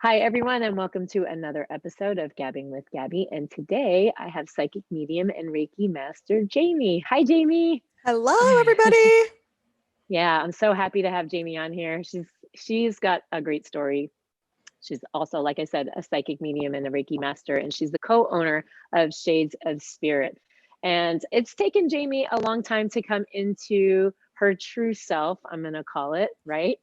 Hi, everyone, and welcome to another episode of Gabbing with Gabby. And today I have Psychic Medium and Reiki Master Jaime. Hi, Jaime. Hello, everybody. Yeah, I'm so happy to have Jaime on here. She's got a great story. She's also, like I said, a psychic medium and a Reiki master, and she's the co-owner of Shades of Spirit. And it's taken Jaime a long time to come into her true self, I'm going to call it, right?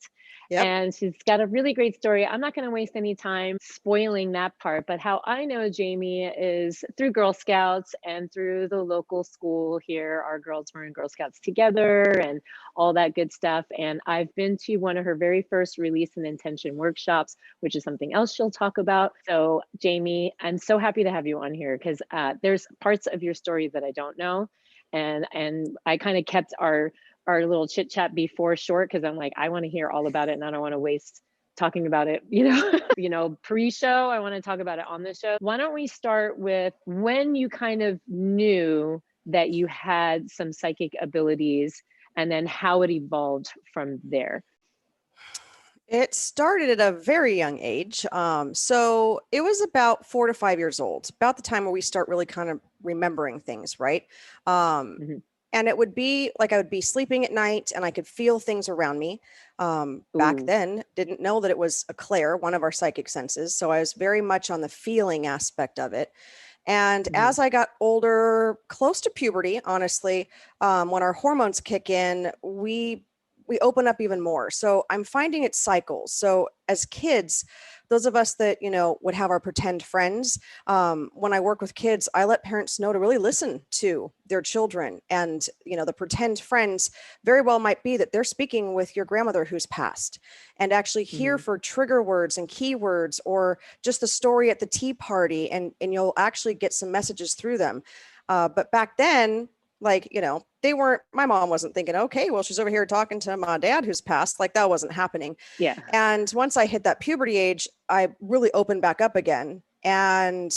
Yep. And she's got a really great story. I'm not going to waste any time spoiling that part, but how I know Jaime is through Girl Scouts and through the local school here. Our girls were in Girl Scouts together and all that good stuff. And I've been to one of her very first release and intention workshops, which is something else she'll talk about. So, Jaime, I'm so happy to have you on here because there's parts of your story that I don't know. And I kind of kept our little chit chat before short because I'm like, I want to hear all about it and I don't want to waste talking about it, pre-show. I want to talk about it on the show. Why don't we start with when you kind of knew that you had some psychic abilities and then how it evolved from there? It started at a very young age. So it was about 4 to 5 years old, about the time where we start really kind of remembering things, right? Mhm. And it would be like I would be sleeping at night and I could feel things around me. Back Ooh. then, didn't know that it was a clair, one of our psychic senses. So I was very much on the feeling aspect of it. And Mhm. as I got older, close to puberty, honestly, when our hormones kick in, we open up even more. So I'm finding it cycles. So as kids, those of us that would have our pretend friends, when I work with kids, I let parents know to really listen to their children. And the pretend friends very well might be that they're speaking with your grandmother who's passed, and actually hear Mhm. for trigger words and keywords, or just the story at the tea party, and you'll actually get some messages through them. But back then, they weren't, my mom wasn't thinking, okay, well, she's over here talking to my dad who's passed. Like, that wasn't happening. Yeah. And once I hit that puberty age, I really opened back up again and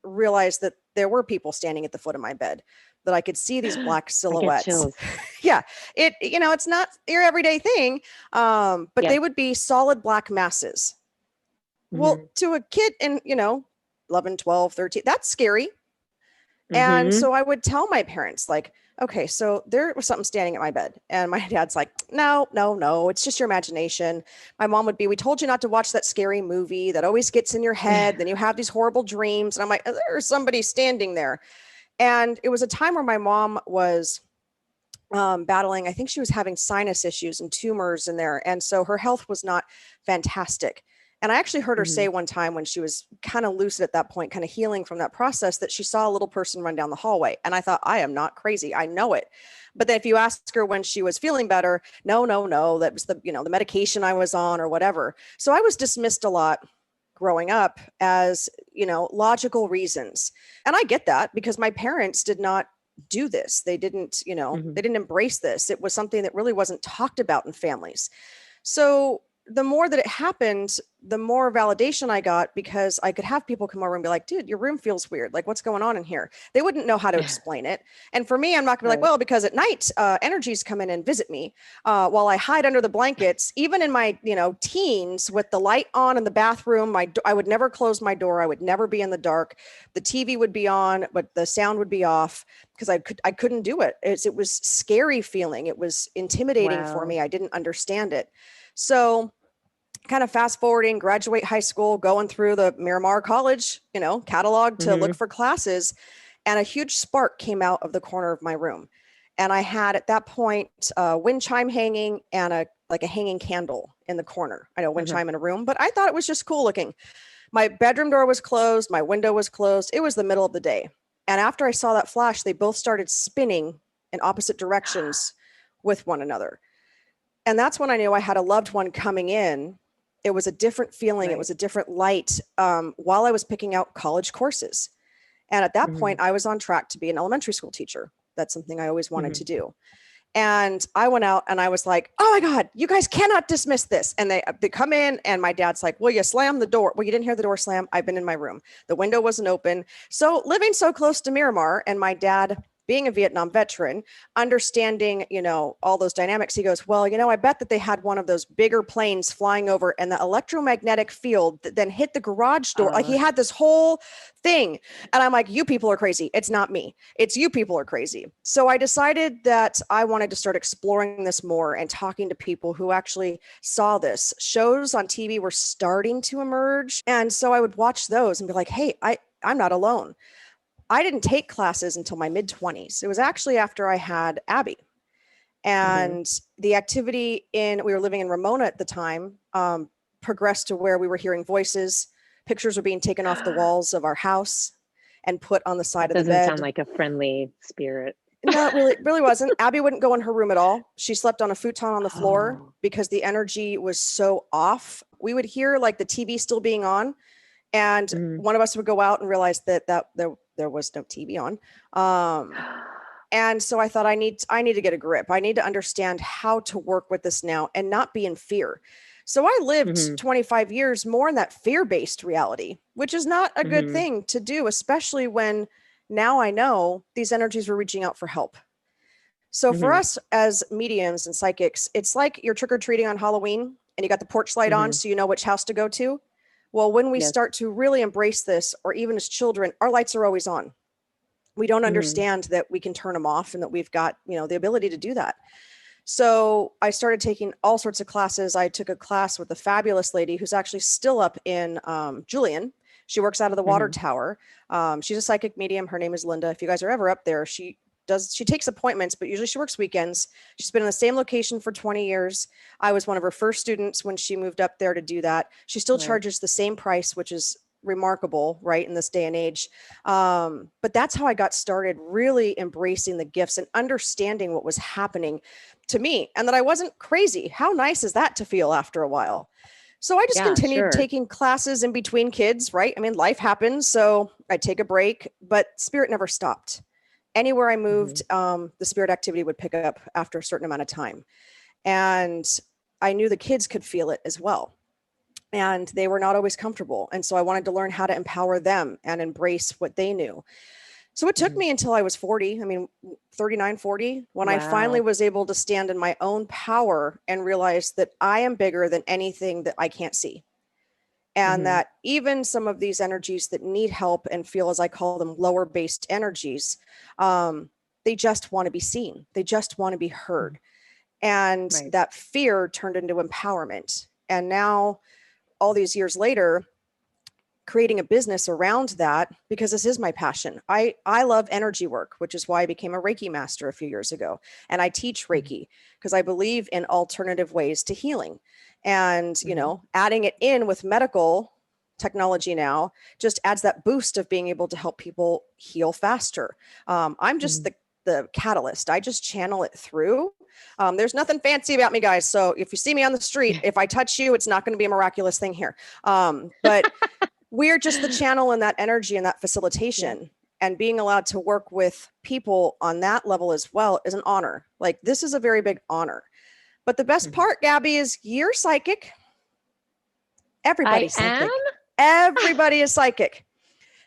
realized that there were people standing at the foot of my bed, that I could see these black I get silhouettes. chills. Yeah, it's not your everyday thing, but Yeah. they would be solid black masses. Well, Mhm. to a kid in 11, 12, 13, that's scary. And Mhm. so I would tell my parents, like, okay, so there was something standing at my bed. And my dad's like, no, no, no, it's just your imagination. My mom would be, we told you not to watch that scary movie that always gets in your head. Then you have these horrible dreams. And I'm like, there's somebody standing there. And it was a time where my mom was battling, I think she was having sinus issues and tumors in there. And so her health was not fantastic. And I actually heard her say Mhm. one time, when she was kind of lucid at that point, kind of healing from that process, that she saw a little person run down the hallway. And I thought, I am not crazy. I know it. But then if you ask her when she was feeling better, no, no, no, that was the medication I was on or whatever. So I was dismissed a lot growing up as, logical reasons. And I get that, because my parents did not do this. They didn't, they Mhm. didn't embrace this. It was something that really wasn't talked about in families. So the more that it happened, the more validation I got, because I could have people come over and be like, dude, your room feels weird. Like, what's going on in here? They wouldn't know how to explain it. And for me, I'm not gonna be like, Right. well, because at night, energies come in and visit me while I hide under the blankets. Even in my, teens, with the light on in the bathroom, I would never close my door. I would never be in the dark. The TV would be on, but the sound would be off, because I couldn't do it. It was scary feeling. It was intimidating for Wow. me. I didn't understand it. So kind of fast forwarding, graduate high school, going through the Miramar College, catalog to look Mhm. for classes, and a huge spark came out of the corner of my room. And I had at that point a wind chime hanging and a hanging candle in the corner. I know, wind Uh-huh. chime in a room, but I thought it was just cool looking. My bedroom door was closed, my window was closed. It was the middle of the day. And after I saw that flash, they both started spinning in opposite directions with one another. And that's when I knew I had a loved one coming in. It was a different feeling. It Right. was a different light, while I was picking out college courses. And at that Mhm. point, I was on track to be an elementary school teacher. That's something I always wanted to Mhm. do. And I went out and I was like, oh my God, you guys cannot dismiss this. And they come in, and my dad's like, well, you slammed the door. Well, you didn't hear the door slam. I've been in my room. The window wasn't open. So living so close to Miramar, and my dad being a Vietnam veteran, understanding, you know, all those dynamics, he goes, well, you know, I bet that they had one of those bigger planes flying over and the electromagnetic field that then hit the garage door. Like he had this whole thing. And I'm like, you people are crazy. It's not me. It's you people are crazy. So I decided that I wanted to start exploring this more and talking to people who actually saw this. Shows on TV were starting to emerge. And so I would watch those and be like, hey, I'm not alone. I didn't take classes until my mid-20s. It was actually after I had Abby. And the activity we were living in Ramona at the time, progressed to where we were hearing voices. Pictures were being taken off the walls of our house and put on the side of the bed. Doesn't sound like a friendly spirit. No, it really wasn't. Abby wouldn't go in her room at all. She slept on a futon on the floor because the energy was so off. We would hear like the TV still being on. And one of us would go out and realize that there was no TV on. And so I thought I need to get a grip. I need to understand how to work with this now and not be in fear. So I lived 25 years more in that fear-based reality, which is not a good thing to do, especially when now I know these energies were reaching out for help. So for us as mediums and psychics, it's like you're trick-or-treating on Halloween and you got the porch light on so you know which house to go to. Well, when we start to really embrace this, or even as children, our lights are always on. We don't understand that we can turn them off and that we've got, you know, the ability to do that. So I started taking all sorts of classes. I took a class with a fabulous lady who's actually still up in Julian. She works out of the water tower. She's a psychic medium. Her name is Linda. If you guys are ever up there, she takes appointments, but usually she works weekends. She's been in the same location for 20 years. I was one of her first students when she moved up there to do that. She still charges the same price, which is remarkable, right, in this day and age. But that's how I got started, really embracing the gifts and understanding what was happening to me and that I wasn't crazy. How nice is that to feel after a while? So I just continued taking classes in between kids, right? I mean, life happens. So I'd take a break, but spirit never stopped. Anywhere I moved, the spirit activity would pick up after a certain amount of time. And I knew the kids could feel it as well. And they were not always comfortable. And so I wanted to learn how to empower them and embrace what they knew. So it took me until I was 40, 39, 40, when I finally was able to stand in my own power and realize that I am bigger than anything that I can't see. And that even some of these energies that need help and feel, as I call them, lower based energies, they just want to be seen. They just want to be heard. And that fear turned into empowerment. And now, all these years later, creating a business around that, because this is my passion. I love energy work, which is why I became a Reiki Master a few years ago. And I teach Reiki because I believe in alternative ways to healing. And, you know, adding it in with medical technology now just adds that boost of being able to help people heal faster. I'm just the catalyst. I just channel it through. There's nothing fancy about me, guys. So if you see me on the street, if I touch you, it's not going to be a miraculous thing here. But we're just the channel and that energy and that facilitation. And being allowed to work with people on that level as well is an honor. Like, this is a very big honor. But the best part, Gabby, is you're psychic. Everybody's psychic. Everybody is psychic.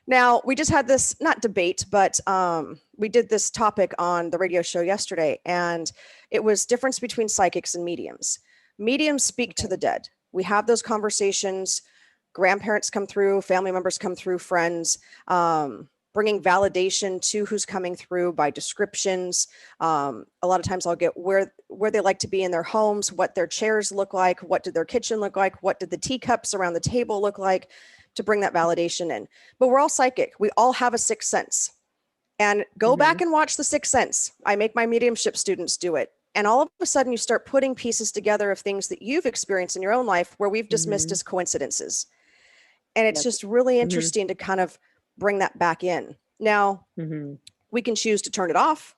Now, we just had this, not debate, but we did this topic on the radio show yesterday, and it was difference between psychics and mediums. Mediums speak to the dead. We have those conversations. Grandparents come through, family members come through, friends, bringing validation to who's coming through by descriptions. A lot of times I'll get where they like to be in their homes, what their chairs look like, what did their kitchen look like, what did the teacups around the table look like, to bring that validation in. But we're all psychic. We all have a sixth sense. And go back and watch The Sixth Sense. I make my mediumship students do it. And all of a sudden you start putting pieces together of things that you've experienced in your own life where we've dismissed as coincidences. And it's just really interesting to kind of bring that back in. Now, we can choose to turn it off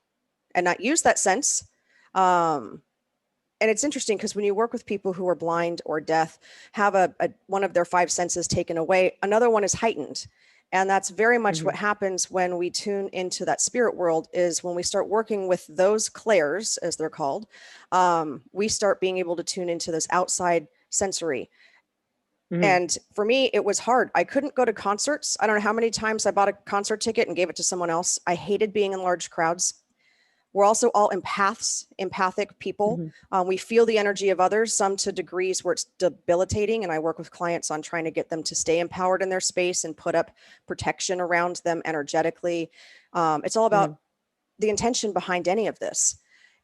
and not use that sense. And it's interesting because when you work with people who are blind or deaf, have one of their five senses taken away, another one is heightened. And that's very much what happens when we tune into that spirit world, is when we start working with those clairs, as they're called, we start being able to tune into this outside sensory. Mhm. And for me, it was hard. I couldn't go to concerts. I don't know how many times I bought a concert ticket and gave it to someone else. I hated being in large crowds. We're also all empathic people. Mhm. We feel the energy of others, some to degrees where it's debilitating. And I work with clients on trying to get them to stay empowered in their space and put up protection around them energetically. It's all about Mhm. the intention behind any of this.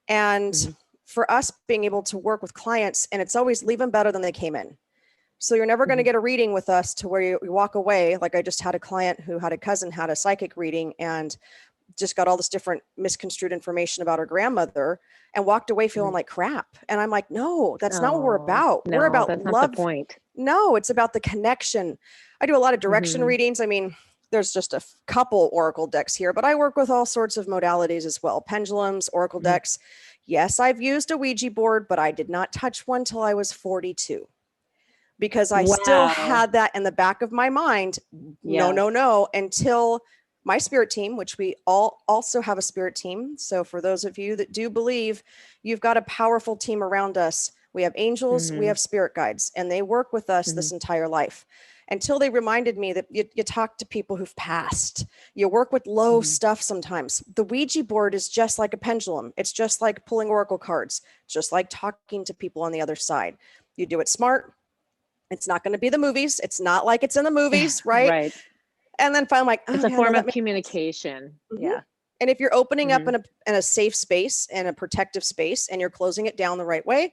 And Mhm. for us being able to work with clients, and it's always leave them better than they came in. So you're never going to Mhm. get a reading with us to where you walk away. Like I just had a client who had a cousin had a psychic reading and just got all this different misconstrued information about her grandmother and walked away feeling Mhm. like crap. And I'm like, no, that's not what we're Oh, about. We're no, about that's not the love. point. No, it's about the connection. I do a lot of direction Mhm. readings. I mean, there's just a couple oracle decks here, but I work with all sorts of modalities as well. Pendulums, oracle Mhm. decks. Yes, I've used a Ouija board, but I did not touch one till I was 42 because I still Wow. had that in the back of my mind. No, Yes. no, no, until my spirit team, which we all also have a spirit team. So for those of you that do believe, you've got a powerful team around us. We have angels, we Mhm. have spirit guides, and they work with us this Mhm. entire life. Until they reminded me that you talk to people who've passed, you work with low Mhm. stuff sometimes. The Ouija board is just like a pendulum. It's just like pulling oracle cards, just like talking to people on the other side. You do it smart. It's not going to be the movies. It's not like it's in the movies, right? Right. And then finally, I'm like, oh, It's a yeah, no, form that of makes sense. communication. Mhm. Yeah. And if you're opening up Mhm. in a safe space and a protective space and you're closing it down the right way,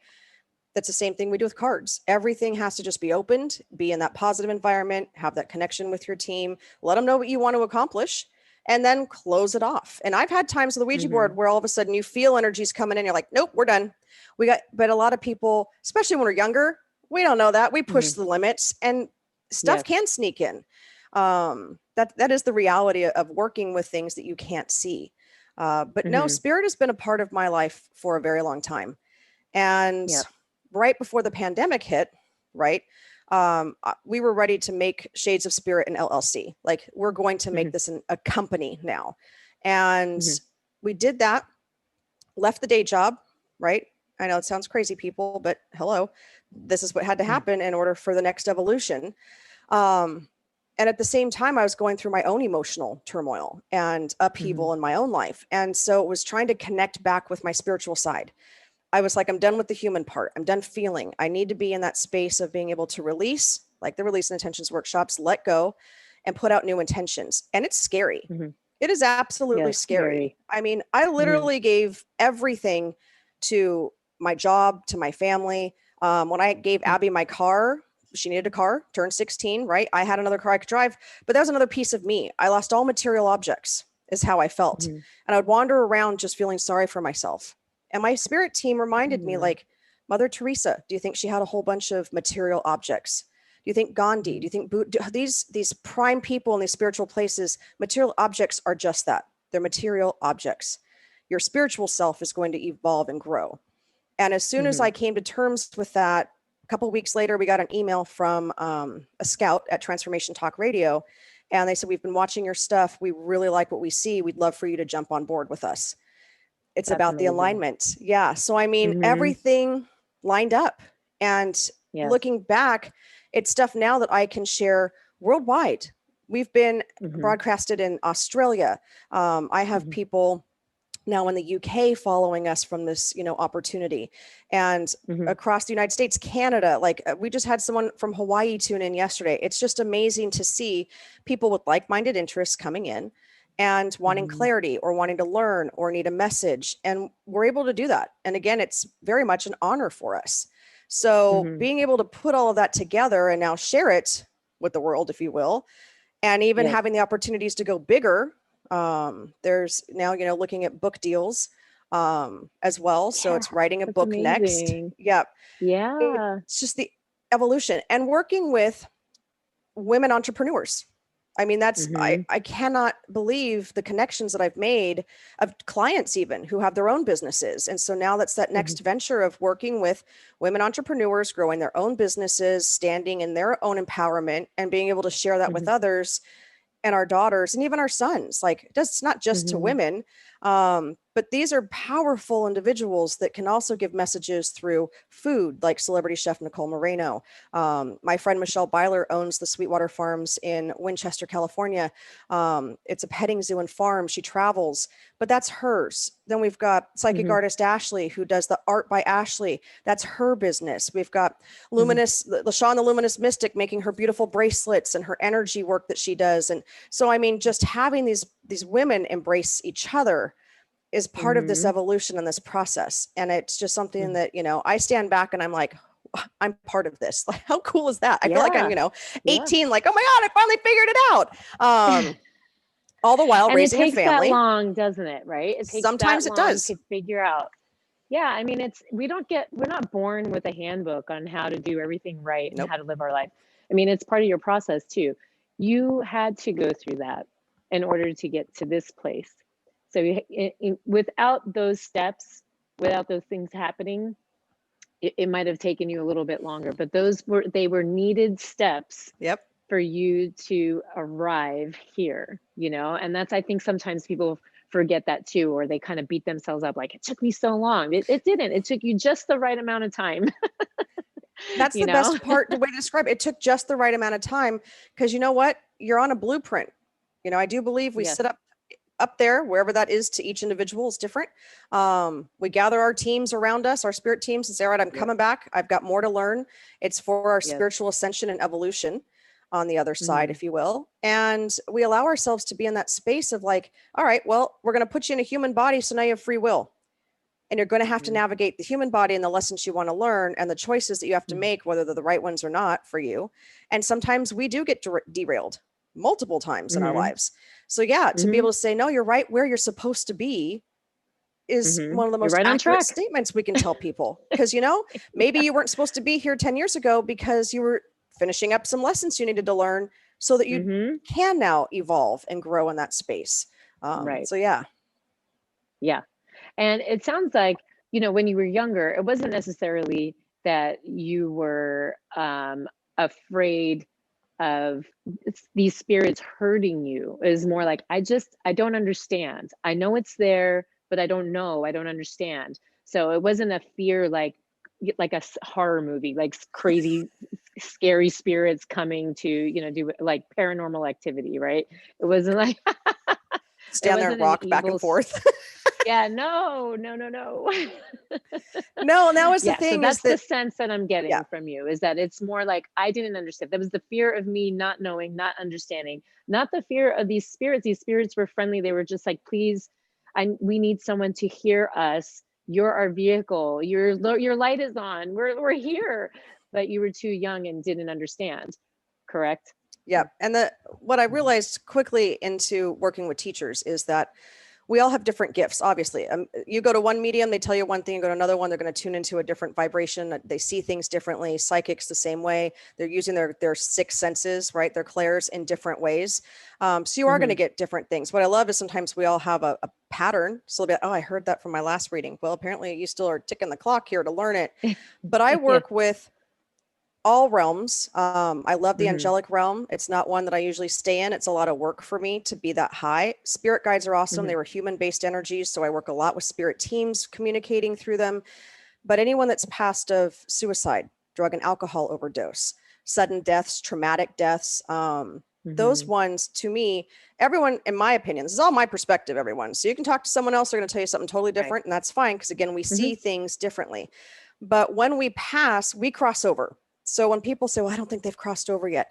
that's the same thing we do with cards. Everything has to just be opened, be in that positive environment, have that connection with your team, let them know what you want to accomplish, and then close it off. And I've had times with the Ouija board Mhm. where all of a sudden you feel energies coming in, you're like, nope, we're done. But a lot of people, especially when we're younger, we don't know that. We push Mhm. the limits and stuff Yes. can sneak in. That is the reality of working with things that you can't see. But no, Mhm. spirit has been a part of my life for a very long time. And Yep. right before the pandemic hit, right, we were ready to make Shades of Spirit an LLC. Like we're going to make Mhm. this a company now. And Mhm. we did that, left the day job, right? I know it sounds crazy, people, but hello, this is what had to Mhm. happen in order for the next evolution. Um, and at the same time, I was going through my own emotional turmoil and Mhm. upheaval in my own life. And so it was trying to connect back with my spiritual side. I was like, I'm done with the human part. I'm done feeling. I need to be in that space of being able to release, like the release and intentions workshops, let go and put out new intentions. And it's scary. Mhm. It is absolutely Yes, scary. very. I mean, I Mhm. literally gave everything to my job, to my family. When I gave Mhm. Abby my car, she needed a car, turned 16, right? I had another car I could drive, but that was another piece of me. I lost all material objects, is how I felt. Mhm. And I would wander around just feeling sorry for myself. And my spirit team reminded me, Mhm. like, Mother Teresa, do you think she had a whole bunch of material objects? Do you think Gandhi? Do Mhm. you think these prime people in these spiritual places, material objects are just that. They're material objects. Your spiritual self is going to evolve and grow. And as soon as I Mhm. came to terms with that, a couple of weeks later, we got an email from a scout at Transformation Talk Radio. And they said, we've been watching your stuff. We really like what we see. We'd love for you to jump on board with us. It's That's about the amazing. alignment. Yeah. So, I mean, Mhm. everything lined up. And Yes. looking back, it's stuff now that I can share worldwide. We've been Mhm. broadcasted in Australia. I have Mhm. people now in the UK following us from this, opportunity, and Mhm. across the United States, Canada. Like we just had someone from Hawaii tune in yesterday. It's just amazing to see people with like-minded interests coming in and wanting Mhm. clarity or wanting to learn or need a message. And we're able to do that. And again, it's very much an honor for us. So Mhm. being able to put all of that together and now share it with the world, if you will, and even Yes. having the opportunities to go bigger. There's now, looking at book deals as well. So Yeah. it's writing a That's book next. amazing. Yeah. Yeah. It's just the evolution and working with women entrepreneurs. I mean, Mhm. I cannot believe the connections that I've made of clients even who have their own businesses. And so now that's that Mhm. next venture of working with women entrepreneurs, growing their own businesses, standing in their own empowerment and being able to share that with Mhm. others and our daughters and even our sons. Like it's not just to Mhm. women. But these are powerful individuals that can also give messages through food, like celebrity chef Nicole Moreno. My friend Michelle Byler owns the Sweetwater Farms in Winchester, California. It's a petting zoo and farm. She travels, but that's hers. Then we've got psychic artist Ashley, who does the art by Ashley. That's her business. We've got Luminous, LaShawn the Luminous Mystic, making her beautiful bracelets and her energy work that she does. And so, I mean, just having these women embrace each other is part of this evolution and this process. And it's just something that, you know, I stand back and I'm like, I'm part of this. Like, how cool is that? I feel like I'm, you know, 18, like, oh my God, I finally figured it out. All the while and raising a it takes family. that long, doesn't it? Right? It takes Sometimes that it long does to figure out. Yeah, I mean, we're not born with a handbook on how to do everything right and how to live our life. I mean, it's part of your process too. You had to go through that in order to get to this place. So without those steps, without those things happening, it might have taken you a little bit longer, but they were needed steps for you to arrive here, you know? And that's, I think sometimes people forget that too, or they kind of beat themselves up like, it took me so long. It didn't. It took you just the right amount of time. That's the best part, the way to describe it. It took just the right amount of time, because you know what? You're on a blueprint. You know, I do believe we sit up there, wherever that is to each individual is different. We gather our teams around us, our spirit teams, and say, all right, I'm coming back. I've got more to learn. It's for our spiritual ascension and evolution on the other side, if you will. And we allow ourselves to be in that space of like, all right, well, we're going to put you in a human body. So now you have free will. And you're going to have to navigate the human body and the lessons you want to learn and the choices that you have to make, whether they're the right ones or not for you. And sometimes we do get derailed multiple times in our lives. So yeah, to be able to say, no, you're right where you're supposed to be is one of the most accurate statements we can tell people. Because, you know, maybe you weren't supposed to be here 10 years ago because you were finishing up some lessons you needed to learn so that you can now evolve and grow in that space. So yeah. Yeah. And it sounds like, you know, when you were younger, it wasn't necessarily that you were afraid of these spirits hurting you. It was more like, I don't understand. I know it's there, but I don't know. I don't understand. So it wasn't a fear like a horror movie, like crazy, scary spirits coming to, you know, do like paranormal activity, right? It wasn't like stand there and rock back and forth. Yeah, no. No, and that was the thing. So that's the sense that I'm getting from you, is that it's more like, I didn't understand. That was the fear of me not knowing, not understanding, not the fear of these spirits. These spirits were friendly. They were just like, please, we need someone to hear us. You're our vehicle. Your light is on. We're here. But you were too young and didn't understand. Correct? Yeah. And what I realized quickly into working with teachers is that we all have different gifts, obviously. You go to one medium, they tell you one thing, you go to another one, they're going to tune into a different vibration. They see things differently. Psychics the same way. They're using their sixth senses, right? Their clairs in different ways. So you are going to get different things. What I love is sometimes we all have a pattern. So they'll be like, oh, I heard that from my last reading. Well, apparently you still are ticking the clock here to learn it. But I work with all realms. I love the angelic realm. It's not one that I usually stay in. It's a lot of work for me to be that high. Spirit guides are awesome. They were human-based energies. So I work a lot with spirit teams, communicating through them. But anyone that's passed of suicide, drug and alcohol overdose, sudden deaths, traumatic deaths, those ones, to me, everyone, in my opinion, this is all my perspective, everyone. So you can talk to someone else, they're going to tell you something totally different. And that's fine. Because again, we see things differently. But when we pass, we cross over. So when people say, well, I don't think they've crossed over yet,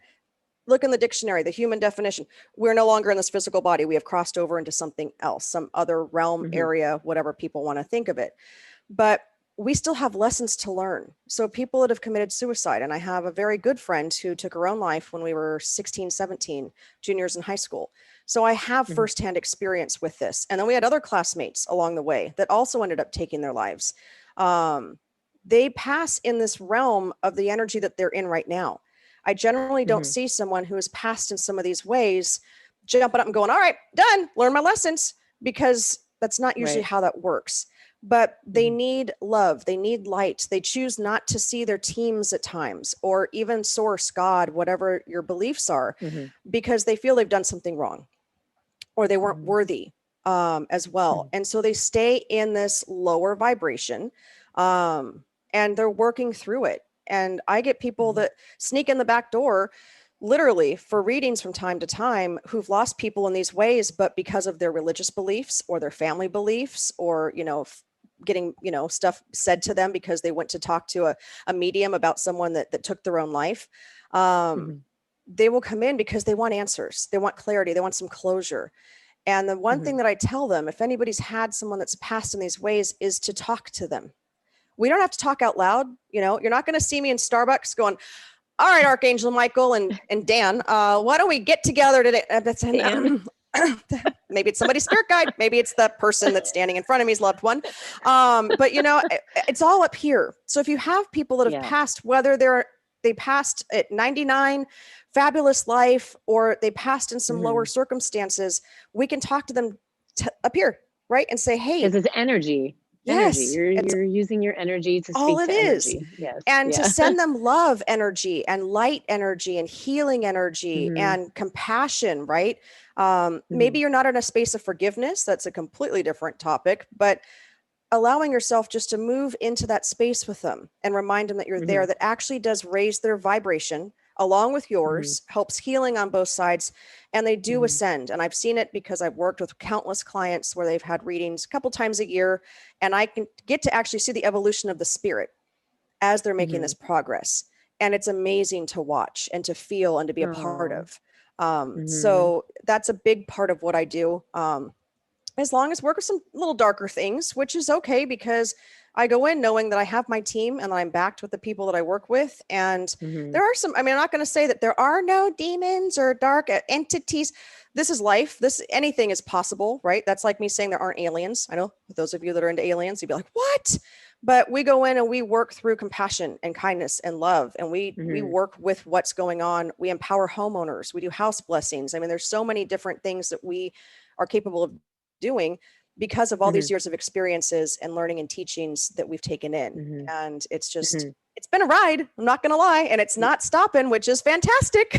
look in the dictionary, the human definition. We're no longer in this physical body. We have crossed over into something else, some other realm, area, whatever people want to think of it. But we still have lessons to learn. So people that have committed suicide, and I have a very good friend who took her own life when we were 16, 17, juniors in high school. So I have firsthand experience with this. And then we had other classmates along the way that also ended up taking their lives. They pass in this realm of the energy that they're in right now. I generally don't see someone who has passed in some of these ways jumping up and going, all right, done, learn my lessons, because that's not usually how that works. But they need love. They need light. They choose not to see their teams at times, or even source, God, whatever your beliefs are, because they feel they've done something wrong or they weren't worthy. as well. And so they stay in this lower vibration, and they're working through it. And I get people that sneak in the back door literally for readings from time to time who've lost people in these ways, but because of their religious beliefs or their family beliefs, or, getting, stuff said to them because they went to talk to a medium about someone that took their own life. They will come in because they want answers. They want clarity. They want some closure. And the one thing that I tell them, if anybody's had someone that's passed in these ways, is to talk to them. We don't have to talk out loud. You're not going to see me in Starbucks going, all right, Archangel Michael and Dan, why don't we get together today? Maybe it's somebody's spirit guide. Maybe it's the person that's standing in front of me's loved one. But it's all up here. So if you have people that have passed, whether they passed at 99, fabulous life, or they passed in some lower circumstances, we can talk to them up here, right? And say, hey, because it's energy. Yes, you're using your energy to speak to energy. Yes. And to send them love energy and light energy and healing energy and compassion, right? Maybe you're not in a space of forgiveness. That's a completely different topic, but allowing yourself just to move into that space with them and remind them that you're there, that actually does raise their vibration along with yours, helps healing on both sides, and they do ascend. And I've seen it because I've worked with countless clients where they've had readings a couple times a year, and I can get to actually see the evolution of the spirit as they're making this progress. And it's amazing to watch and to feel and to be a part of. So that's a big part of what I do. As long as work with some little darker things, which is okay, because I go in knowing that I have my team and I'm backed with the people that I work with. And there are some, I'm not going to say that there are no demons or dark entities. This is life. Anything is possible, right? That's like me saying there aren't aliens. I know those of you that are into aliens, you'd be like, what? But we go in and we work through compassion and kindness and love. And we work with what's going on. We empower homeowners. We do house blessings. There's so many different things that we are capable of doing because of all these years of experiences and learning and teachings that we've taken in. And it's just, it's been a ride. I'm not going to lie. And it's not stopping, which is fantastic.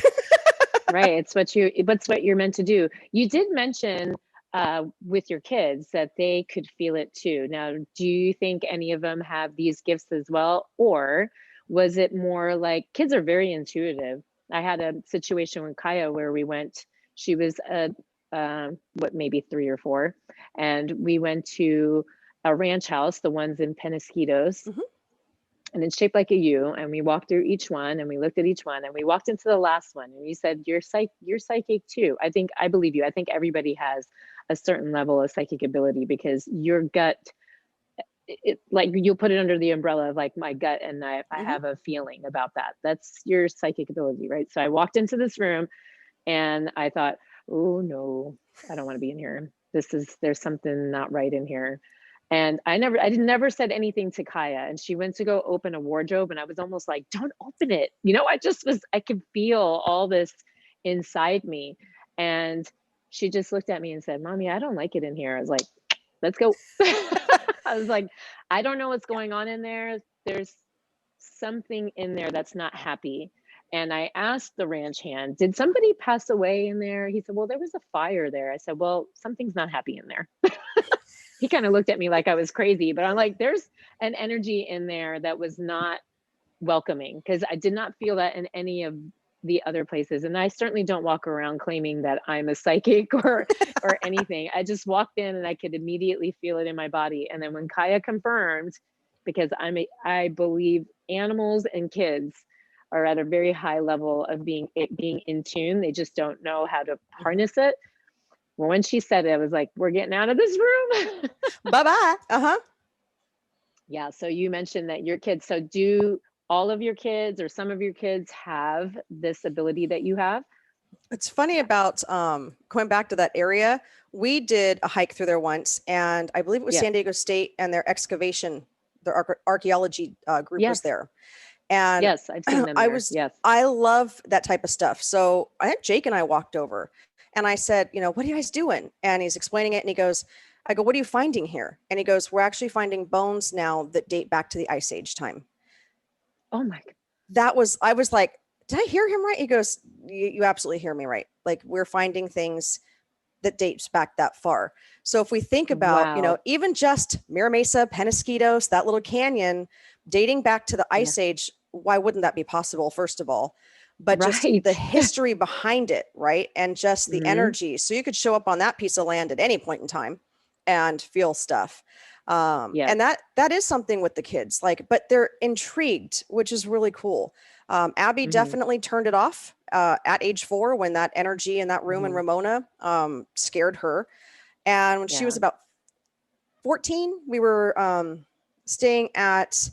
Right. It's what you're meant to do. You did mention with your kids that they could feel it too. Now, do you think any of them have these gifts as well? Or was it more like, kids are very intuitive? I had a situation with Kaya where we went, she was maybe 3 or 4, and we went to a ranch house, the ones in Penasquitos, and it's shaped like a U, and we walked through each one and we looked at each one and we walked into the last one and you said, you're psychic too. I believe you. I think everybody has a certain level of psychic ability, because your gut, like you'll put it under the umbrella of like my gut, and I have a feeling about that. That's your psychic ability, right? So I walked into this room and I thought, oh no, I don't want to be in here. There's something not right in here. And I never said anything to Kaya, and she went to go open a wardrobe and I was almost like, don't open it. I could feel all this inside me. And she just looked at me and said, Mommy, I don't like it in here. I was like, let's go. I was like, I don't know what's going on in there. There's something in there that's not happy. And I asked the ranch hand, did somebody pass away in there? He said, well, there was a fire there. I said, well, something's not happy in there. He kind of looked at me like I was crazy, but I'm like, there's an energy in there that was not welcoming, because I did not feel that in any of the other places. And I certainly don't walk around claiming that I'm a psychic or anything. I just walked in and I could immediately feel it in my body. And then when Kaya confirmed, because I believe animals and kids are at a very high level of being in tune. They just don't know how to harness it. Well, when she said it, I was like, we're getting out of this room. Bye-bye. Yeah. So you mentioned that your kids, so do all of your kids or some of your kids have this ability that you have? It's funny about going back to that area. We did a hike through there once, and I believe it was San Diego State, and their excavation, their archaeology group was there. And yes, I've seen them there. I love that type of stuff. So I had Jake and I walked over and I said, what are you guys doing? And he's explaining it. And he goes, I go, what are you finding here? And he goes, we're actually finding bones now that date back to the Ice Age time. Oh my God. I was like, did I hear him right? He goes, you absolutely hear me right. Like, we're finding things that dates back that far. So if we think about, Wow. even just Mira Mesa, Penasquitos, that little canyon dating back to the Yeah. Ice Age, why wouldn't that be possible, first of all? But just Right. the history behind it, right? And just the Mhm. energy. So you could show up on that piece of land at any point in time and feel stuff. Yeah. And that is something with the kids, like, but they're intrigued, which is really cool. Abby Mhm. definitely turned it off at age 4 when that energy in that room in Mhm. Ramona scared her. And when she Yeah. was about 14, we were staying at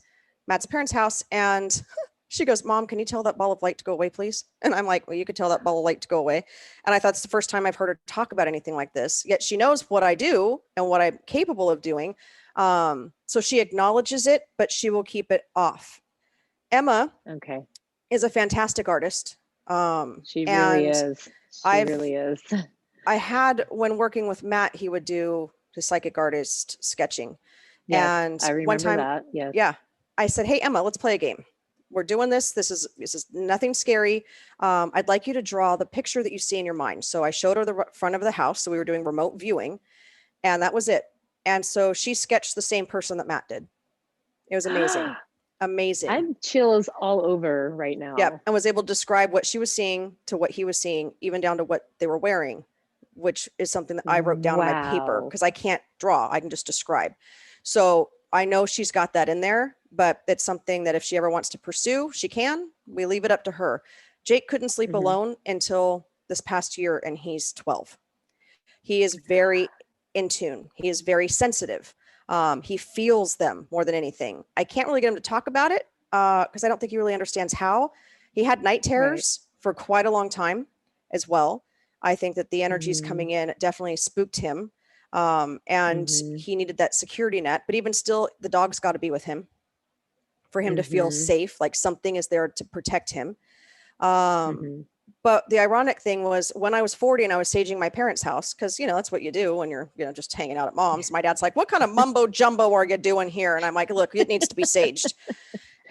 Matt's parents' house, and she goes, "Mom, can you tell that ball of light to go away, please?" And I'm like, "Well, you could tell that ball of light to go away." And I thought it's the first time I've heard her talk about anything like this. Yet she knows what I do and what I'm capable of doing. So she acknowledges it, but she will keep it off. Emma Okay. is a fantastic artist. She really And is. She I've really is. I had, when working with Matt, he would do the psychic artist sketching. Yes, And I one remember time, that. Yes. yeah, I said, "Hey, Emma, let's play a game. We're doing this. This is nothing scary. I'd like you to draw the picture that you see in your mind." So I showed her the front of the house. So we were doing remote viewing, and that was it. And so she sketched the same person that Matt did. It was amazing. Amazing. I'm chills all over right Yeah, now. and was able to describe what she was seeing to what he was seeing, even down to what they were wearing, which is something that I wrote down on my paper Wow. because I can't draw. I can just describe. So I know she's got that in there, but it's something that if she ever wants to pursue, she can. We leave it up to her. Jake couldn't sleep Mhm. alone until this past year, and he's 12. He is very in tune. He is very sensitive. He feels them more than anything. I can't really get him to talk about it because I don't think he really understands how. He had night Right. terrors for quite a long time as well. I think that the energies Mhm. coming in definitely spooked him. And Mhm. he needed that security net. But even still, the dog's got to be with him for him to feel Mhm. safe, like something is there to protect him. Um, Mhm. but the ironic thing was when I was 40 and I was saging my parents' house, because, that's what you do when you're, just hanging out at mom's. My dad's like, "What kind of mumbo jumbo are you doing here?" And I'm like, "Look, it needs to be saged."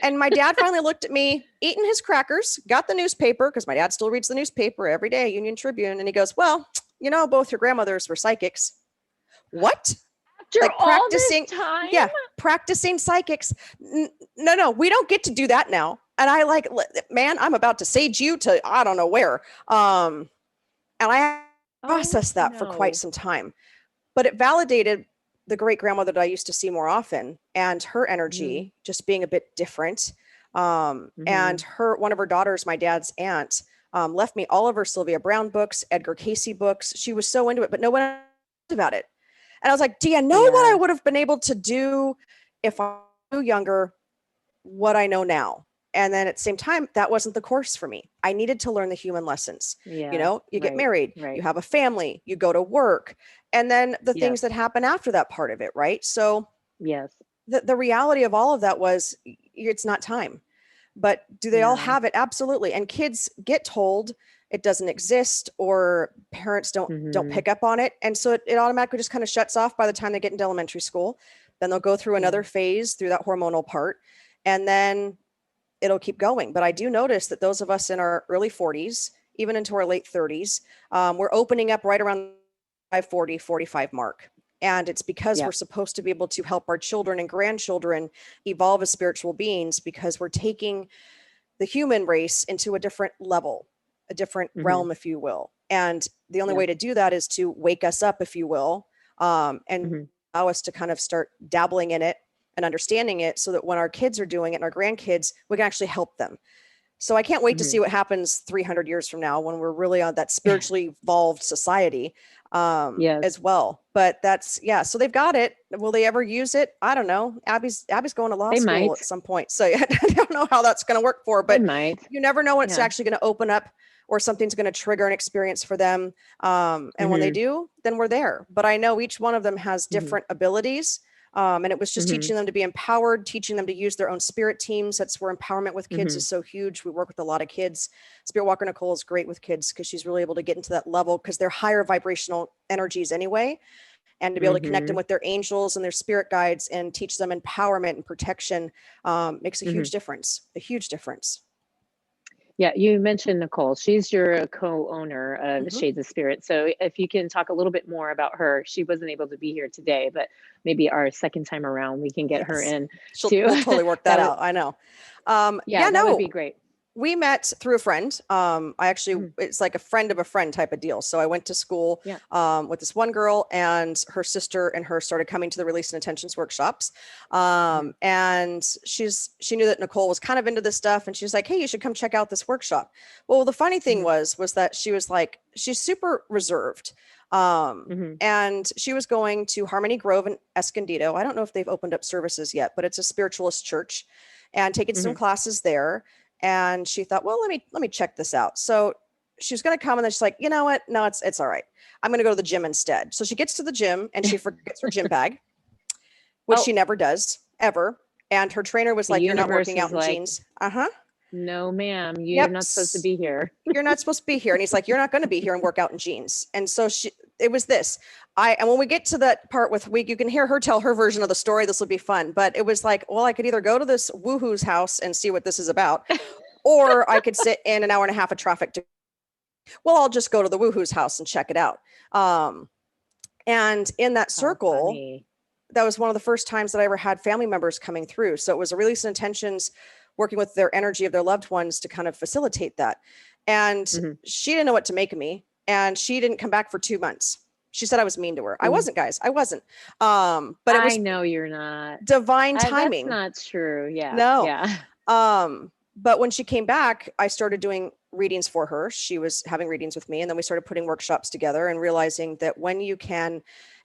And my dad finally looked at me, eating his crackers, got the newspaper, because my dad still reads the newspaper every day, Union Tribune. And he goes, "Well, both your grandmothers were psychics." What? After Like all this practicing? time? Yeah, practicing psychics. No, we don't get to do that now. And I like, "Man, I'm about to sage you to I don't know where." And I Oh processed that for quite no. some time, but it validated the great grandmother that I used to see more often and her Mhm. energy just being a bit different. And Mhm. one of her daughters, my dad's aunt, left me all of her Sylvia Brown books, Edgar Casey books. She was so into it, but no one talked about it. And I was like, "Do you know what I Yeah. would have been able to do if I knew younger what I know now?" And then at the same time, that wasn't the course for me. I needed to learn the human lessons. Yeah. You get Right. married, you Right. have a family, you go to work, and then the Yes. things that happen after that part of it, right? So Yes. the reality of all of that was it's not time. But do they all Yeah. have it? Absolutely. And kids get told it doesn't exist or parents don't Mhm. pick up on it. And so it automatically just kind of shuts off by the time they get into elementary school. Then they'll go through Yeah. another phase through that hormonal part. And then it'll keep going. But I do notice that those of us in our early 40s, even into our late 30s, we're opening up right around 40, 45 mark. And it's because we're Yep. supposed to be able to help our children and grandchildren evolve as spiritual beings because we're taking the human race into a different level, a different Mhm. realm, if you will. And the only Yep. way to do that is to wake us up, if you will, and Mhm. allow us to kind of start dabbling in it and understanding it so that when our kids are doing it and our grandkids, we can actually help them. So I can't wait to see Mhm. what happens 300 years from now when we're really on that spiritually evolved society Yes. as well. But that's, yeah, so they've got it. Will they ever use it? I don't know. Abby's going to law They school might. at some point. So I don't know how that's going to work for her, They but might. you never know when it's Yeah. actually going to open up or something's going to trigger an experience for them. And when they Mhm. do, then we're there. But I know each one of them has Mhm. different abilities. And it was just Mhm. teaching them to be empowered, teaching them to use their own spirit teams. That's where empowerment with kids Mhm. is so huge. We work with a lot of kids. Spirit Walker Nicole is great with kids because she's really able to get into that level because they're higher vibrational energies anyway. And to be able to connect them Mhm. with their angels and their spirit guides and teach them empowerment and protection makes a Mhm. huge difference, a huge difference. Yeah, you mentioned Nicole. She's your co-owner of Shades of Spirit. So if you can talk a little bit more about her, she wasn't able to be here today, but maybe our second time around we can get her in too. We'll totally work that out. I know. Yeah, that would be great. We met through a friend. I actually, it's like a friend of a friend type of deal. So I went to school with this one girl, and her sister and her started coming to the release and intentions workshops. And she knew that Nicole was kind of into this stuff, and she was like, hey, you should come check out this workshop. Well, the funny thing was that she was like, she's super reserved. And she was going to Harmony Grove in Escondido. I don't know if they've opened up services yet, but it's a spiritualist church, and taking some classes there. And she thought, well, let me check this out. So she was going to come, and then she's like, you know what? No, it's all right. I'm going to go to the gym instead. So she gets to the gym, and she forgets her gym bag, which she never does ever. And her trainer was like, you're not working out in jeans. No, ma'am, you're not supposed to be here. You're not supposed to be here. And he's like, you're not going to be here and work out in jeans. And so it was this. And when we get to that part you can hear her tell her version of the story. This will be fun. But it was like, well, I could either go to this woohoo's house and see what this is about, or I could sit in an hour and a half of traffic well, I'll just go to the woohoo's house and check it out. And in that circle, that was one of the first times that I ever had family members coming through. So it was a release of intentions, working with their energy of their loved ones to kind of facilitate that. And she didn't know what to make of me. And she didn't come back for 2 months. She said I was mean to her. I wasn't, guys. I wasn't. But it was, I know you're not. Divine timing. That's not true. Yeah. No. Yeah. But when she came back, I started doing readings for her. She was having readings with me. And then we started putting workshops together and realizing that when you can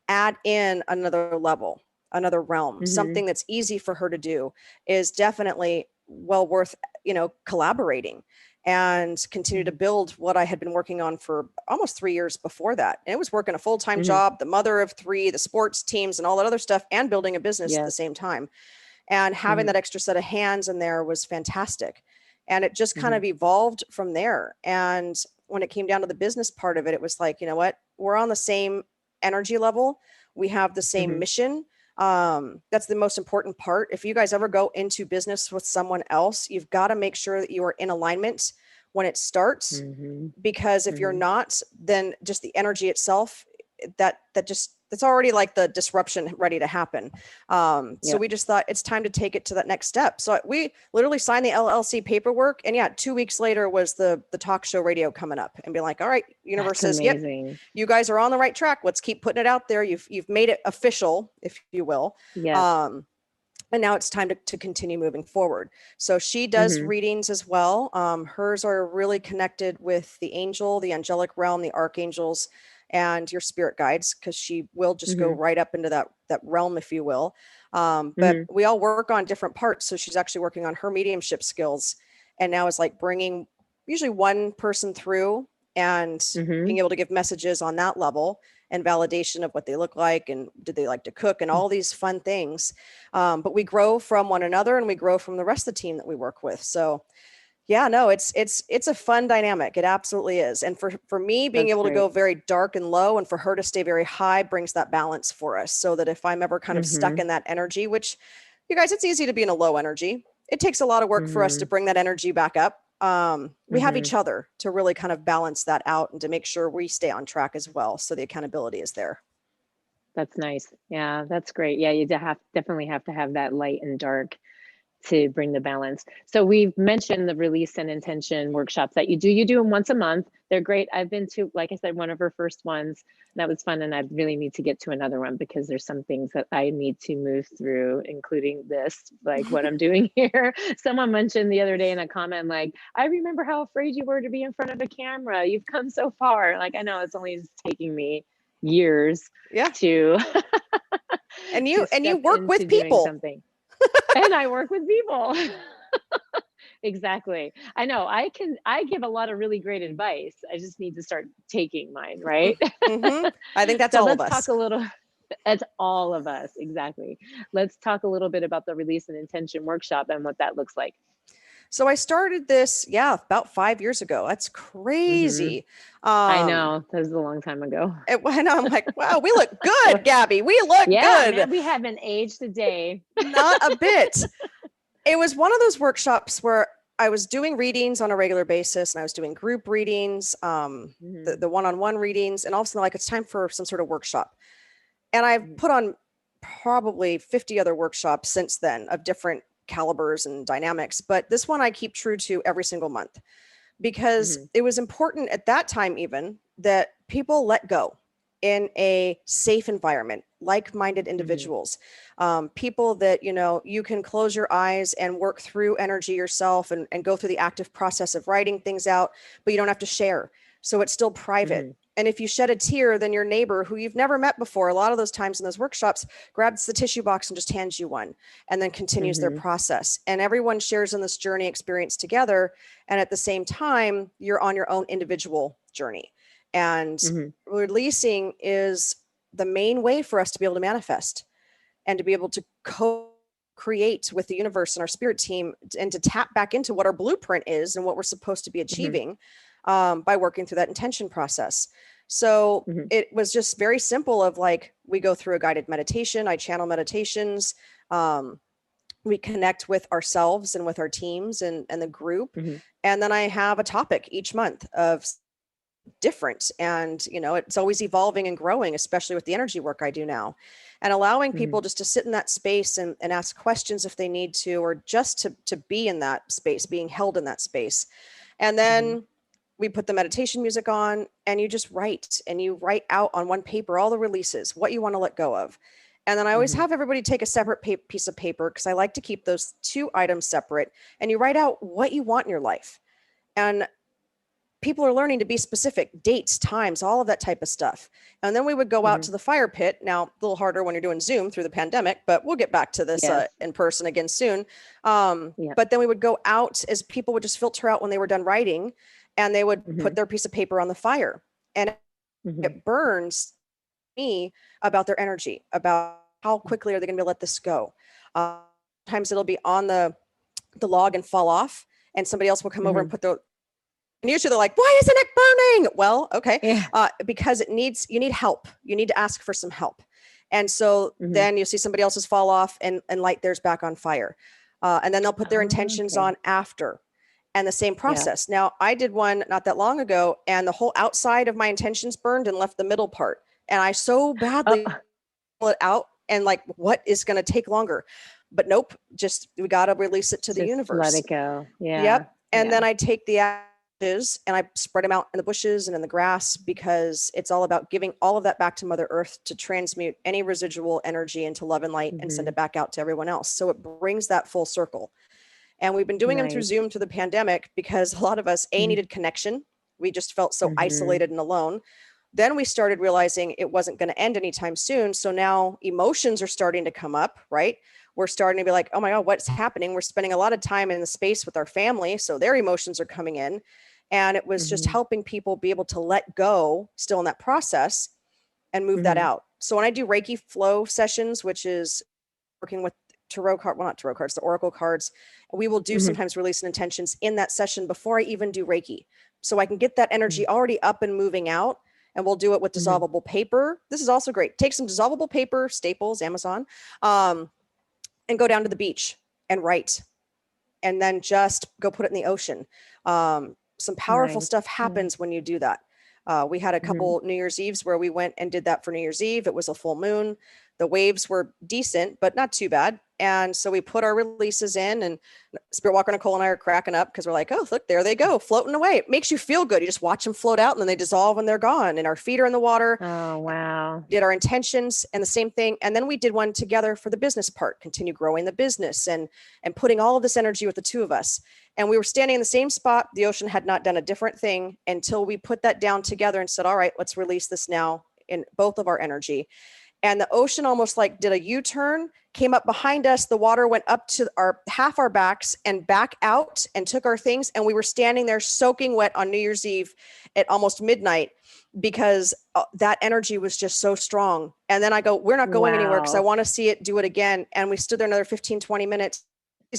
add in another level, another realm, something that's easy for her to do, is definitely well worth, collaborating and continue to build what I had been working on for almost 3 years before that. And it was working a full-time job, the mother of 3, the sports teams and all that other stuff, and building a business at the same time. And having that extra set of hands in there was fantastic. And it just kind of evolved from there. And when it came down to the business part of it, it was like, you know what, we're on the same energy level. We have the same mission. That's the most important part. If you guys ever go into business with someone else, you've got to make sure that you are in alignment when it starts, because if you're not, then just the energy itself, that's already like the disruption ready to happen. So we just thought it's time to take it to that next step. So we literally signed the LLC paperwork, and 2 weeks later was the talk show radio coming up, and be like, all right, universe says, yep, you guys are on the right track. Let's keep putting it out there. You've made it official, if you will. And now it's time to continue moving forward. So she does readings as well. Hers are really connected with the angel, the angelic realm, the archangels, and your spirit guides, because she will just go right up into that realm, if you will. But we all work on different parts. So she's actually working on her mediumship skills, and now is like bringing usually one person through and being able to give messages on that level and validation of what they look like and did they like to cook and all these fun things. But we grow from one another, and we grow from the rest of the team that we work with. So yeah, no, it's a fun dynamic. It absolutely is. And for me, being able to go very dark and low, and for her to stay very high, brings that balance for us, so that if I'm ever kind of stuck in that energy, which, you guys, it's easy to be in a low energy. It takes a lot of work for us to bring that energy back up. We have each other to really kind of balance that out and to make sure we stay on track as well. So the accountability is there. That's nice. Yeah, that's great. Yeah, you definitely have to have that light and dark to bring the balance. So we've mentioned the release and intention workshops that you do. You do them once a month. They're great. I've been to, like I said, one of her first ones. That was fun. And I really need to get to another one, because there's some things that I need to move through, including this, like what I'm doing here. Someone mentioned the other day in a comment, like, I remember how afraid you were to be in front of a camera. You've come so far. Like, I know it's only just taking me years to and you work with people. And I work with people. Exactly. I know I give a lot of really great advice. I just need to start taking mine, right? I think that's so all let's of us. Talk a little. That's all of us. Exactly. Let's talk a little bit about the release and intention workshop and what that looks like. So I started this, about 5 years ago. That's crazy. I know, that was a long time ago. And I'm like, wow, we look good, Gabby. We look good. Man, we haven't aged a day. Not a bit. It was one of those workshops where I was doing readings on a regular basis, and I was doing group readings, the one-on-one readings, and also like, it's time for some sort of workshop. And I've put on probably 50 other workshops since then of different calibers and dynamics. But this one I keep true to every single month, because it was important at that time even that people let go in a safe environment, like-minded individuals, people that, you know, you can close your eyes and work through energy yourself and go through the active process of writing things out, but you don't have to share. So it's still private. And if you shed a tear, then your neighbor who you've never met before, a lot of those times in those workshops, grabs the tissue box and just hands you one, and then continues their process. And everyone shares in this journey experience together. And at the same time, you're on your own individual journey. And releasing is the main way for us to be able to manifest and to be able to co-create with the universe and our spirit team, and to tap back into what our blueprint is and what we're supposed to be achieving by working through that intention process. So it was just very simple of like, we go through a guided meditation, I channel meditations, we connect with ourselves and with our teams and the group. And then I have a topic each month of different, and you know, it's always evolving and growing, especially with the energy work I do now, and allowing people just to sit in that space and ask questions if they need to, or just to be in that space, being held in that space. And then we put the meditation music on, and you just write, and you write out on one paper all the releases, what you want to let go of. And then I always have everybody take a separate piece of paper, because I like to keep those two items separate, and you write out what you want in your life. And people are learning to be specific, dates, times, all of that type of stuff. And then we would go out to the fire pit. Now, a little harder when you're doing Zoom through the pandemic, but we'll get back to this in person again soon. But then we would go out, as people would just filter out when they were done writing, and they would put their piece of paper on the fire. And it burns me about their energy, about how quickly are they going to let this go. Sometimes it'll be on the log and fall off, and somebody else will come over and put their, and usually they're like, why isn't it burning? Well, okay. Because you need help. You need to ask for some help. And so then you'll see somebody else's fall off and light theirs back on fire. And then they'll put their intentions on after, and the same process. Now, I did one not that long ago, and the whole outside of my intentions burned and left the middle part. And I so badly pull it out, and like, what is going to take longer? But nope, we got to release it to the universe. Let it go. Yeah. Yep. And then I take the ashes and I spread them out in the bushes and in the grass, because it's all about giving all of that back to Mother Earth to transmute any residual energy into love and light and send it back out to everyone else. So it brings that full circle. And we've been doing them through Zoom through the pandemic, because a lot of us needed connection. We just felt so isolated and alone. Then we started realizing it wasn't going to end anytime soon. So now emotions are starting to come up, right? We're starting to be like, oh my God, what's happening? We're spending a lot of time in the space with our family, so their emotions are coming in. And it was just helping people be able to let go still in that process and move that out. So when I do Reiki flow sessions, which is working with tarot card, well, not tarot cards, the oracle cards, we will do sometimes release and intentions in that session before I even do Reiki. So I can get that energy already up and moving out. And we'll do it with dissolvable paper. This is also great. Take some dissolvable paper, Staples, Amazon, and go down to the beach and write. And then just go put it in the ocean. Some powerful stuff happens when you do that. We had a couple New Year's Eves where we went and did that for New Year's Eve. It was a full moon. The waves were decent, but not too bad. And so we put our releases in, and Spirit Walker Nicole and I are cracking up, because we're like, oh, look, there they go, floating away. It makes you feel good. You just watch them float out, and then they dissolve and they're gone. And our feet are in the water. Oh, wow. Did our intentions and the same thing. And then we did one together for the business part, continue growing the business and putting all of this energy with the two of us. And we were standing in the same spot. The ocean had not done a different thing until we put that down together and said, all right, let's release this now in both of our energy. And the ocean almost like did a U-turn, came up behind us. The water went up to half our backs and back out and took our things. And we were standing there soaking wet on New Year's Eve at almost midnight, because that energy was just so strong. And then I go, we're not going anywhere, because I want to see it do it again. And we stood there another 15, 20 minutes,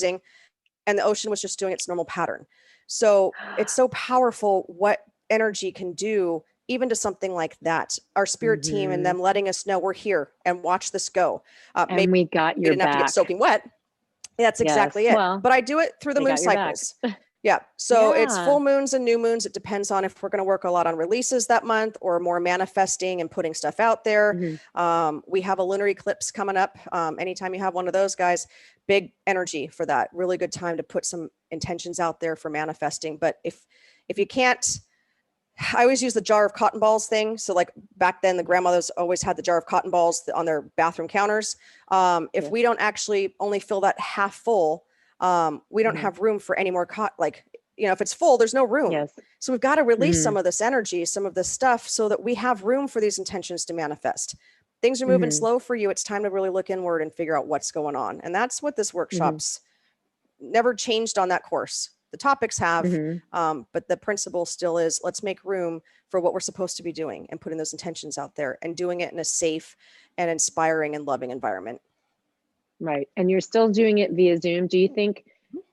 and the ocean was just doing its normal pattern. So it's so powerful what energy can do, even to something like that. Our spirit team and them letting us know we're here and watch this go. And maybe we got your back. Have to get soaking wet. That's exactly it. Well, but I do it through the moon cycles. Yeah. So it's Yeah. full moons and new moons. It depends on if we're going to work a lot on releases that month or more manifesting and putting stuff out there. We have a lunar eclipse coming up. Anytime you have one of those, guys, big energy for that. Really good time to put some intentions out there for manifesting. But if you can't, I always use the jar of cotton balls thing. So like back then, the grandmothers always had the jar of cotton balls on their bathroom counters. If we don't actually only fill that half full, we don't have room for any more like, if it's full, there's no room. Yes. So we've got to release some of this energy, some of this stuff so that we have room for these intentions to manifest. Things are moving slow for you. It's time to really look inward and figure out what's going on. And that's what this workshop's never changed on that course. The topics have, but the principle still is, let's make room for what we're supposed to be doing and putting those intentions out there and doing it in a safe and inspiring and loving environment. Right. And you're still doing it via Zoom. Do you think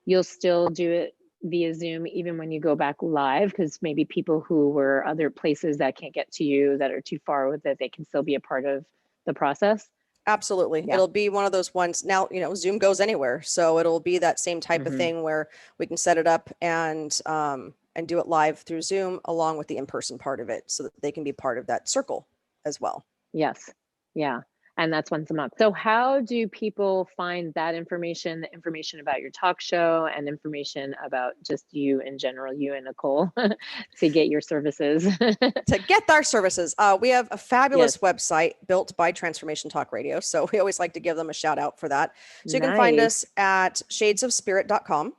you'll still do it via Zoom even when you go back live? Because maybe people who were other places that can't get to you, that are too far with it, they can still be a part of the process? Absolutely. Yeah. It'll be one of those ones now, Zoom goes anywhere. So it'll be that same type of thing where we can set it up and do it live through Zoom along with the in-person part of it so that they can be part of that circle as well. Yes. Yeah. And that's once a month. So how do people find that information, the information about your talk show and information about just you in general, you and Nicole, to get your services? To get our services, we have a fabulous website built by Transformation Talk Radio. So we always like to give them a shout out for that. So you can find us at shadesofspirit.com,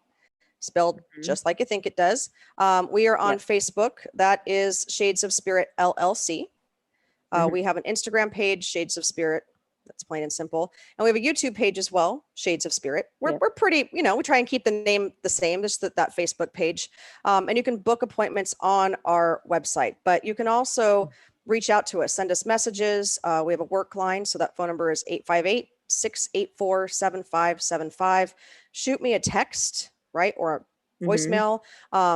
spelled just like you think it does. We are on Facebook. That is Shades of Spirit LLC. We have an Instagram page, Shades of Spirit. That's plain and simple. And we have a YouTube page as well, Shades of Spirit. We're pretty, we try and keep the name the same, just that Facebook page. And you can book appointments on our website, but you can also reach out to us, send us messages. We have a work line. So that phone number is 858-684-7575. Shoot me a text, right? Or voicemail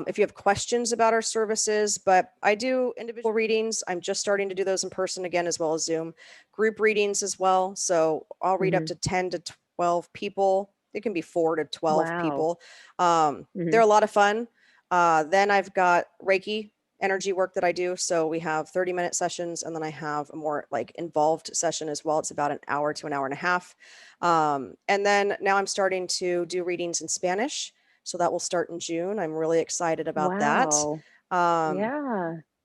if you have questions about our services. But I do individual readings. I'm just starting to do those in person again, as well as Zoom. Group readings as well. So I'll read up to 10 to 12 people. It can be 4 to 12 people. They're a lot of fun. Then I've got Reiki energy work that I do. So we have 30-minute sessions, and then I have a more like involved session as well. It's about an hour to an hour and a half. And then now I'm starting to do readings in Spanish. So that will start in June. I'm really excited about that.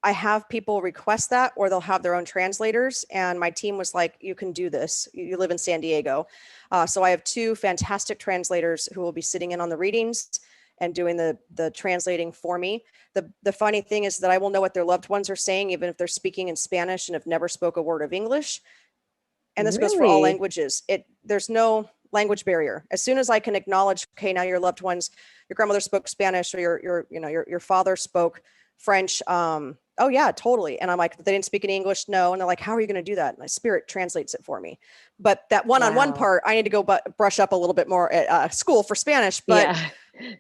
I have people request that, or they'll have their own translators. And my team was like, you can do this. You live in San Diego. So I have 2 fantastic translators who will be sitting in on the readings and doing the translating for me. The funny thing is that I will know what their loved ones are saying, even if they're speaking in Spanish and have never spoke a word of English. And this goes for all languages. There's no language barrier. As soon as I can acknowledge, okay, now your loved ones, your grandmother spoke Spanish, or your father spoke French. Oh yeah, totally. And I'm like, they didn't speak any English. No. And they're like, how are you going to do that? And my spirit translates it for me. But that one-on-one part, I need to go brush up a little bit more at school for Spanish, but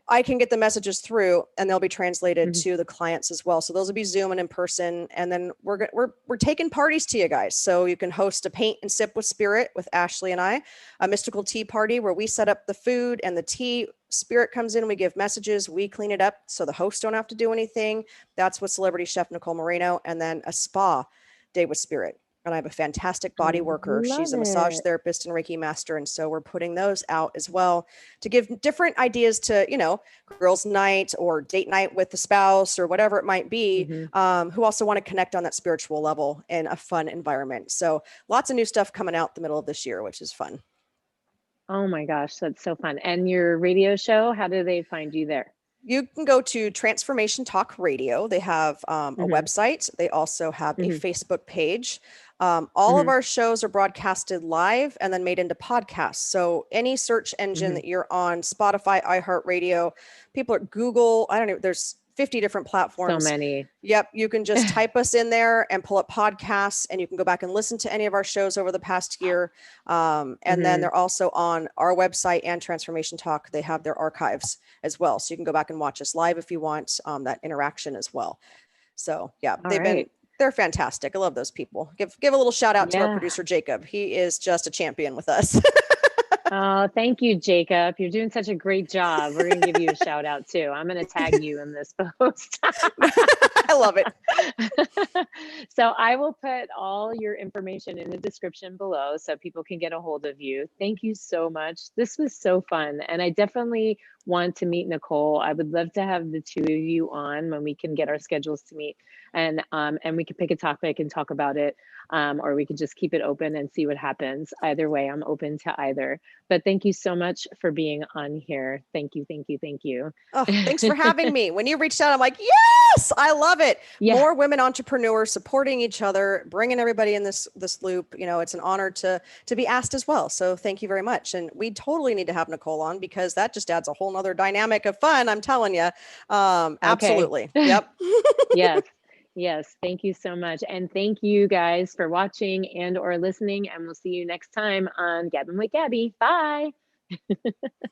I can get the messages through, and they'll be translated to the clients as well. So those will be Zoom and in person. And then we're taking parties to you guys. So you can host a paint and sip with spirit with Ashley and I, a mystical tea party where we set up the food and the tea. Spirit comes in, we give messages, we clean it up so the hosts don't have to do anything. That's with celebrity chef Nicole Moreno. And then a spa day with spirit. And I have a fantastic body worker. She's a massage therapist and Reiki Master. And so we're putting those out as well to give different ideas to, girls' night or date night with the spouse or whatever it might be, who also want to connect on that spiritual level in a fun environment. So lots of new stuff coming out the middle of this year, which is fun. Oh my gosh, that's so fun. And your radio show, how do they find you there? You can go to Transformation Talk Radio. They have a website. They also have a Facebook page. All of our shows are broadcasted live and then made into podcasts. So any search engine that you're on, Spotify, iHeartRadio, people at Google, I don't know, there's 50 different platforms. So many. Yep. You can just type us in there and pull up podcasts, and you can go back and listen to any of our shows over the past year. And then they're also on our website and Transformation Talk. They have their archives as well. So you can go back and watch us live if you want that interaction as well. So yeah, they're fantastic. I love those people. Give a little shout out to our producer, Jacob. He is just a champion with us. Oh, thank you, Jacob. You're doing such a great job. We're going to give you a shout out too. I'm going to tag you in this post. I love it. So I will put all your information in the description below so people can get a hold of you. Thank you so much. This was so fun. And I definitely want to meet Nicole. I would love to have the two of you on when we can get our schedules to meet, and we could pick a topic and talk about it. Or we could just keep it open and see what happens. Either way, I'm open to either. But thank you so much for being on here. Thank you, thank you, thank you. Oh, thanks for having me. When you reached out, I'm like, yes, I love it. Yeah. More women entrepreneurs supporting each other, bringing everybody in this loop. You know, it's an honor to be asked as well. So thank you very much. And we totally need to have Nicole on, because that just adds a whole nother dynamic of fun. I'm telling you. Absolutely. Yep. Yes. Yes. Thank you so much. And thank you guys for watching and or listening. And we'll see you next time on Gabbing with Gabby. Bye.